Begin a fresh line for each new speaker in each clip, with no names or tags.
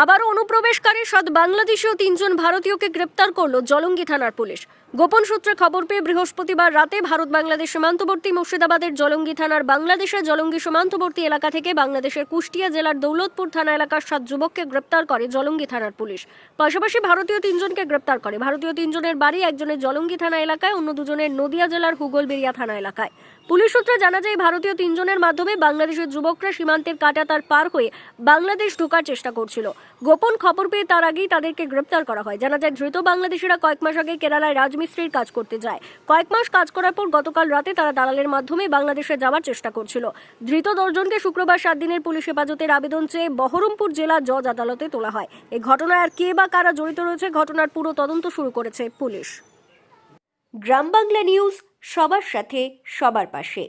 আবারও অনুপ্রবেশকারী 7 বাংলাদেশি ও 3 জন ভারতীয়কে গ্রেপ্তার করল জলঙ্গি থানার পুলিশ। গোপন সূত্রে খবর পেয়ে বৃহস্পতিবার রাতে ভারত বাংলাদেশ সীমান্তবর্তী মুর্শিদাবাদের জলঙ্গি থানার বাংলাদেশের জলঙ্গি সীমান্তবর্তী এলাকা থেকে বাংলাদেশের কুষ্টিয়া জেলার দৌলতপুর থানা এলাকার 7 যুবককে গ্রেপ্তার করে জলঙ্গি থানার পুলিশ। পাশাপাশি ভারতীয় 3 জনকে গ্রেপ্তার করে। ভারতীয় 3 জনের বাড়ি, একজনের জলঙ্গি থানা এলাকায়, অন্য দুজনের নদিয়া জেলার হুগলবেড়িয়া থানা এলাকায়। পুলিশ সূত্রে জানা যায় ভারতীয় 3 জনের মাধ্যমে বাংলাদেশের যুবকরা সীমান্তের কাঁটাতার পার হয়ে বাংলাদেশ ঢোকার চেষ্টা করছিল। গোপন খবর পেয়ে তার আগেই তাদেরকে গ্রেপ্তার করা হয়। জানা যায় ধৃত বাংলাদেশিরা কয়েক মাস আগে কেরালায় রাজমিস্ত্রির কাজ করতে যায়। কয়েক মাস কাজ করার পর গতকাল রাতে তারা দালালের মাধ্যমে বাংলাদেশে যাওয়ার চেষ্টা করছিল। ধৃত 10 জনকে শুক্রবার 7 দিনের পুলিশ হেফাজতের আবেদন চেয়ে বহরমপুর জেলা জজ আদালতে তোলা হয়। এই ঘটনায় আর কে বা কারা জড়িত রয়েছে, ঘটনার পুরো তদন্ত শুরু করেছে পুলিশ। গ্রাম বাংলা নিউজ, সবার সাথে সবার পাশে।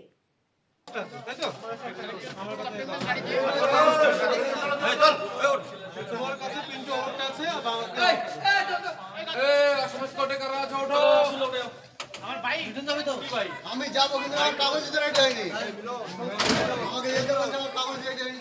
আমি যাবো কিন্তু আমার কাগজ দিতে রাইট হয়নি, আমাকে যেতে বলছে আমার কাগজ দিতে রাইট হয়নি।